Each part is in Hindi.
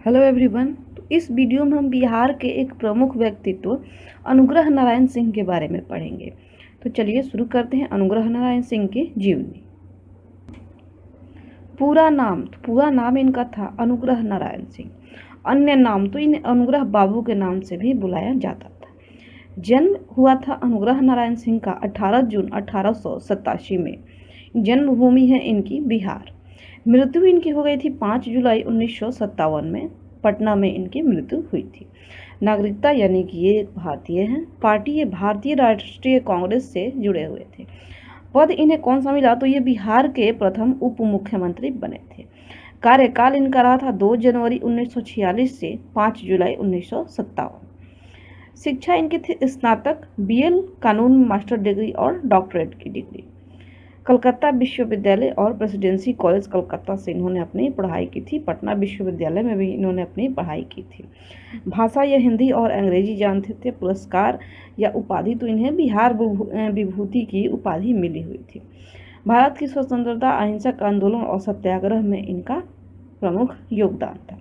Hello everyone. तो इस वीडियो में हम बिहार के एक प्रमुख व्यक्तित्व अनुग्रह नारायण सिंह के बारे में पढ़ेंगे। तो चलिए शुरू करते हैं अनुग्रह नारायण सिंह की जीवनी। पूरा नाम इनका था अनुग्रह नारायण सिंह। अन्य नाम तो इन्हें अनुग्रह बाबू के नाम से भी बुलाया जाता था। जन्म हुआ था अनुग्रह नारायण सिंह का 18 जून 1887 में। जन्मभूमि है इनकी बिहार। मृत्यु इनकी हो गई थी 5 जुलाई 1957 में। पटना में इनकी मृत्यु हुई थी। नागरिकता यानी कि ये एक भारतीय हैं। पार्टी ये भारतीय राष्ट्रीय कांग्रेस से जुड़े हुए थे। पद इन्हें कौन सा मिला, तो ये बिहार के प्रथम उप मुख्यमंत्री बने थे। कार्यकाल इनका रहा था 2 जनवरी 1946 से 5 जुलाई 1957। शिक्षा इनकी थी स्नातक, बीएल, कानून में मास्टर डिग्री और डॉक्टरेट की डिग्री। कलकत्ता विश्वविद्यालय और प्रेसिडेंसी कॉलेज कलकत्ता से इन्होंने अपनी पढ़ाई की थी। पटना विश्वविद्यालय में भी इन्होंने अपनी पढ़ाई की थी। भाषा ये हिंदी और अंग्रेजी जानते थे। पुरस्कार या उपाधि तो इन्हें बिहार विभूति की उपाधि मिली हुई थी। भारत की स्वतंत्रता, अहिंसक आंदोलन और सत्याग्रह में इनका प्रमुख योगदान था।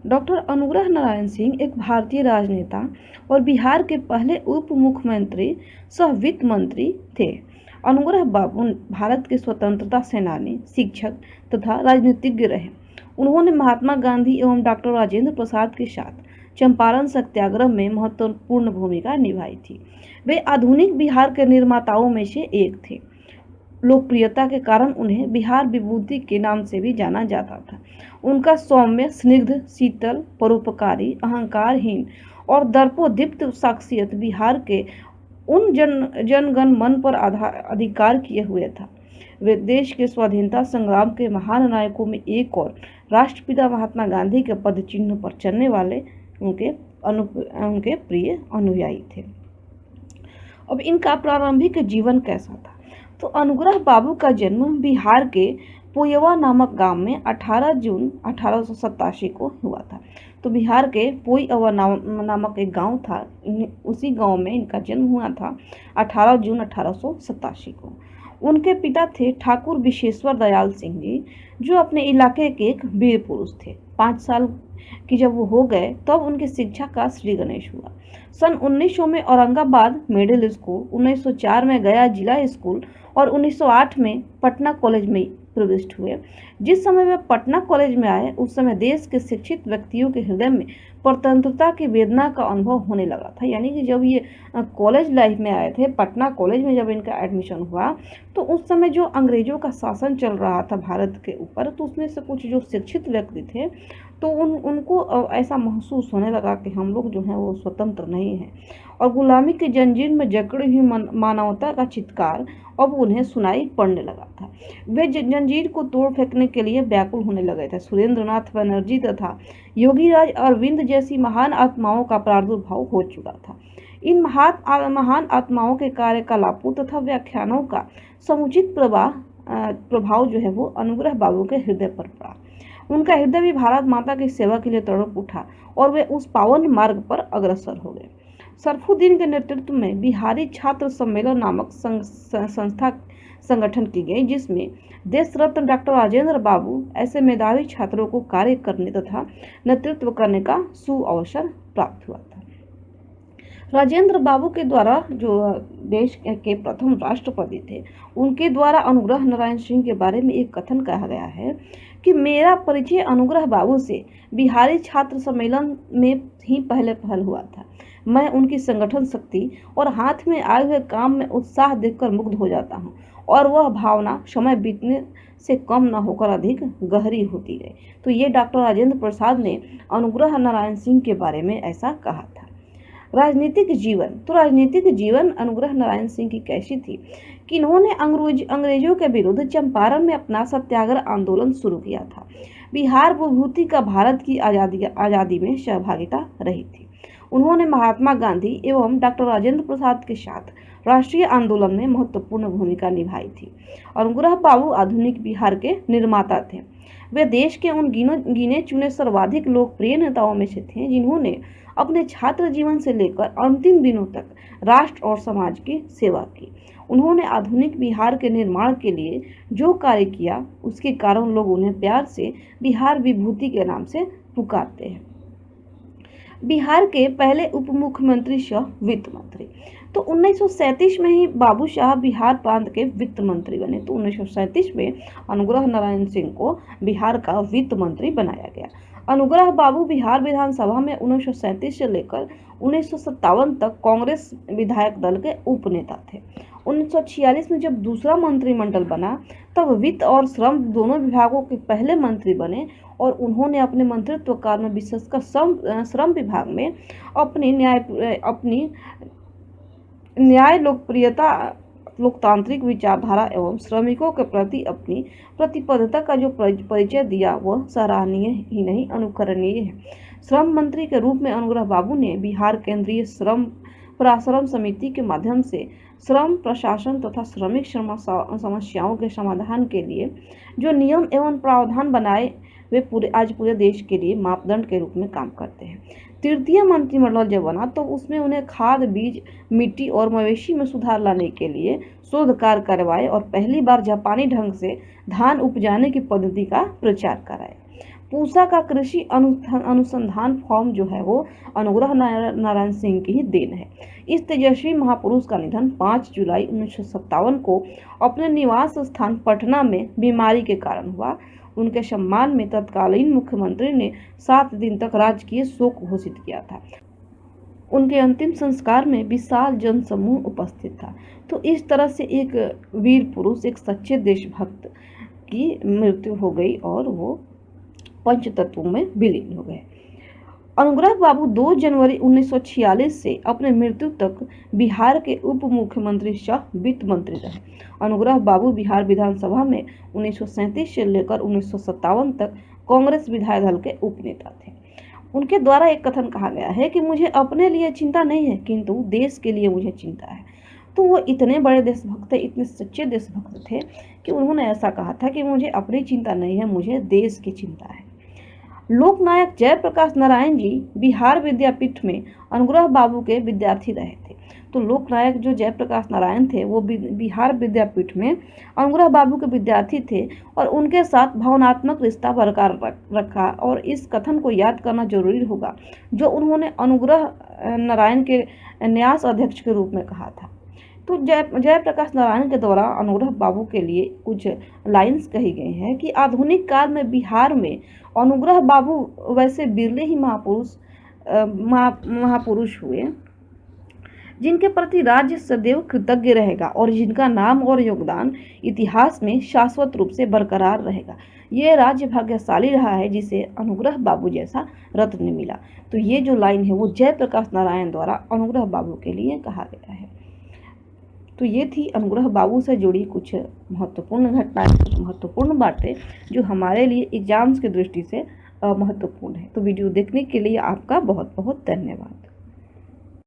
डॉक्टर अनुग्रह नारायण सिंह एक भारतीय राजनेता और बिहार के पहले उप मुख्यमंत्री सह वित्त मंत्री थे। अनुग्रह बाबू भारत के स्वतंत्रता सेनानी, शिक्षक तथा राजनीतिज्ञ रहे। उन्होंने महात्मा गांधी एवं डॉक्टर राजेंद्र प्रसाद के साथ चंपारण सत्याग्रह में महत्वपूर्ण भूमिका निभाई थी। वे आधुनिक बिहार के निर्माताओं में से एक थे। लोकप्रियता के कारण उन्हें बिहार विभूति के नाम से भी जाना जाता था। उनका सौम्य, स्निग्ध, शीतल, परोपकारी, अहंकारहीन और दर्पोदीप्त शख्सियत बिहार के उन जनगण मन पर अधिकार किए हुए था। वे देश के स्वाधीनता संग्राम के महान नायकों में एक और राष्ट्रपिता महात्मा गांधी के पद चिन्ह पर चलने वाले उनके प्रिय अनुयायी थे। अब इनका प्रारंभिक जीवन कैसा था, तो अनुग्रह बाबू का जन्म बिहार के पोयवा नामक गांव में 18 जून 1887 को हुआ था। तो बिहार के पोयवा नामक एक गांव था, उसी गांव में इनका जन्म हुआ था 18 जून 1887 को। उनके पिता थे ठाकुर विश्वेश्वर दयाल सिंह जी, जो अपने इलाके के एक वीर पुरुष थे। 5 साल की जब वो हो गए तब उनकी शिक्षा का श्री गणेश हुआ। सन 1900 में औरंगाबाद मिडिल स्कूल, 1904 में गया जिला स्कूल और 1908 में पटना कॉलेज में प्रविष्ट हुए। जिस समय वे पटना कॉलेज में आए उस समय देश के शिक्षित व्यक्तियों के हृदय में स्वतंत्रता की वेदना का अनुभव होने लगा था। यानी कि जब ये कॉलेज लाइफ में आए थे, पटना कॉलेज में जब इनका एडमिशन हुआ, तो उस समय जो अंग्रेजों का शासन चल रहा था भारत के ऊपर, तो उसमें से कुछ जो शिक्षित व्यक्ति थे तो उनको ऐसा महसूस होने लगा कि हम लोग जो हैं वो स्वतंत्र नहीं हैं, और गुलामी की जंजीर में जकड़ी हुई मानवता का चित्कार अब उन्हें सुनाई पड़ने लगा था। वे जंजीर को तोड़ फेंकने के लिए व्याकुल होने लगे थे। सुरेंद्रनाथ बनर्जी तथा योगीराज अरविंद जैसी महान आत्माओं का प्रादुर्भाव हो चुका था। इन महान आत्माओं के कार्यकलापों तथा व्याख्यानों का समुचित प्रभाव जो है वो अनुग्रह बाबू के हृदय पर पड़ा। उनका हृदय भी भारत माता की सेवा के लिए तड़प उठा और वे उस पावन मार्ग पर अग्रसर हो गए। सरफुद्दीन के नेतृत्व में बिहारी छात्र सम्मेलन नामक संगठन की गई, जिसमें देश रत्न डॉक्टर राजेंद्र बाबू ऐसे मेधावी छात्रों को कार्य करने तथा नेतृत्व करने का सुअवसर प्राप्त हुआ था। राजेंद्र बाबू के द्वारा, जो देश के प्रथम राष्ट्रपति थे, उनके द्वारा अनुग्रह नारायण सिंह के बारे में एक कथन कहा गया है कि मेरा परिचय अनुग्रह बाबू से बिहारी छात्र सम्मेलन में ही पहले हुआ था। मैं उनकी संगठन शक्ति और हाथ में आए हुए काम में उत्साह देखकर मुग्ध हो जाता हूँ, और वह भावना समय बीतने से कम न होकर अधिक गहरी होती गई। तो ये डॉक्टर राजेंद्र प्रसाद ने अनुग्रह नारायण सिंह के बारे में ऐसा कहा था। राजनीतिक जीवन, तो राजनीतिक जीवन अनुग्रह नारायण सिंह की कैसी थी कि इन्होंने अंग्रेजों के विरुद्ध चंपारण में अपना सत्याग्रह आंदोलन शुरू किया था। बिहार विभूति का भारत की आज़ादी में सहभागिता रही थी। उन्होंने महात्मा गांधी एवं डॉक्टर राजेंद्र प्रसाद के साथ राष्ट्रीय आंदोलन में महत्वपूर्ण भूमिका निभाई थी। अनुग्रह बाबू आधुनिक बिहार के निर्माता थे। वे देश के उन गिने चुने सर्वाधिक लोकप्रिय नेताओं में से थे जिन्होंने अपने छात्र जीवन से लेकर अंतिम दिनों तक राष्ट्र और समाज की सेवा की। उन्होंने आधुनिक बिहार के निर्माण के लिए जो कार्य किया उसके कारण लोग उन्हें प्यार से बिहार विभूति के नाम से पुकारते हैं। बिहार के पहले उप मुख्यमंत्री सह वित्त मंत्री। तो 1937 में ही बाबू साहब बिहार प्रांत के वित्त मंत्री बने। तो 1937 में अनुग्रह नारायण सिंह को बिहार का वित्त मंत्री बनाया गया। अनुग्रह बाबू बिहार विधानसभा में 1937 से लेकर 1957 तक कांग्रेस विधायक दल के उप नेता थे। 1946 में जब दूसरा मंत्रिमंडल बना तब वित्त और श्रम दोनों विभागों के पहले मंत्री बने और उन्होंने अपने मंत्रित्व काल में विशेषकर श्रम विभाग में अपनी न्याय लोकप्रियता, लोकतांत्रिक विचारधारा एवं श्रमिकों के प्रति अपनी प्रतिबद्धता का जो परिचय दिया वह सराहनीय ही नहीं अनुकरणीय है। श्रम मंत्री के रूप में अनुग्रह बाबू ने बिहार केंद्रीय श्रम पराश्रम समिति के माध्यम से श्रम प्रशासन तथा श्रमिक समस्याओं के समाधान के लिए जो नियम एवं प्रावधान बनाए वे आज पूरे देश के लिए मापदंड के रूप में काम करते हैं। तृतीय मंत्रिमंडल जब बना तो उसमें उन्हें खाद, बीज, मिट्टी और मवेशी में सुधार लाने के लिए शोध कार्य करवाए और पहली बार जापानी ढंग से धान उपजाने की पद्धति का प्रचार कराए। पूसा का कृषि अनुसंधान फॉर्म जो है वो अनुग्रह नारायण सिंह की ही देन है। इस तेजस्वी महापुरुष का निधन 5 जुलाई 1957 को अपने निवास स्थान पटना में बीमारी के कारण हुआ। उनके सम्मान में तत्कालीन मुख्यमंत्री ने 7 दिन तक राजकीय शोक घोषित किया था। उनके अंतिम संस्कार में विशाल जनसमूह उपस्थित था। तो इस तरह से एक वीर पुरुष, एक सच्चे देशभक्त की मृत्यु हो गई और वो पंच तत्वों में विलीन हो गए। अनुग्रह बाबू 2 जनवरी 1946 से अपने मृत्यु तक बिहार के उप मुख्यमंत्री सह वित्त मंत्री रहे। अनुग्रह बाबू बिहार विधानसभा में 1937 से लेकर 1957 तक कांग्रेस विधायक दल के उप नेता थे। उनके द्वारा एक कथन कहा गया है कि मुझे अपने लिए चिंता नहीं है किंतु देश के लिए मुझे चिंता है। तो वो इतने बड़े देशभक्त थे, इतने सच्चे देशभक्त थे कि उन्होंने ऐसा कहा था कि मुझे अपनी चिंता नहीं है, मुझे देश की चिंता है। लोकनायक जयप्रकाश नारायण जी बिहार विद्यापीठ में अनुग्रह बाबू के विद्यार्थी रहे थे। तो लोकनायक जो जयप्रकाश नारायण थे वो बिहार विद्यापीठ में अनुग्रह बाबू के विद्यार्थी थे और उनके साथ भावनात्मक रिश्ता बरकरार रखा। और इस कथन को याद करना जरूरी होगा जो उन्होंने अनुग्रह नारायण के न्यास अध्यक्ष के रूप में कहा था। तो जयप्रकाश नारायण के द्वारा अनुग्रह बाबू के लिए कुछ लाइंस कही गई हैं कि आधुनिक काल में बिहार में अनुग्रह बाबू वैसे बिरले ही महापुरुष हुए जिनके प्रति राज्य सदैव कृतज्ञ रहेगा और जिनका नाम और योगदान इतिहास में शाश्वत रूप से बरकरार रहेगा। ये राज्य भाग्यशाली रहा है जिसे अनुग्रह बाबू जैसा रत्न मिला। तो ये जो लाइन है वो जयप्रकाश नारायण द्वारा अनुग्रह बाबू के लिए कहा गया है। तो ये थी अनुग्रह बाबू से जुड़ी कुछ महत्वपूर्ण घटनाएं, कुछ महत्वपूर्ण बातें जो हमारे लिए एग्जाम्स की दृष्टि से महत्वपूर्ण है। तो वीडियो देखने के लिए आपका बहुत बहुत धन्यवाद।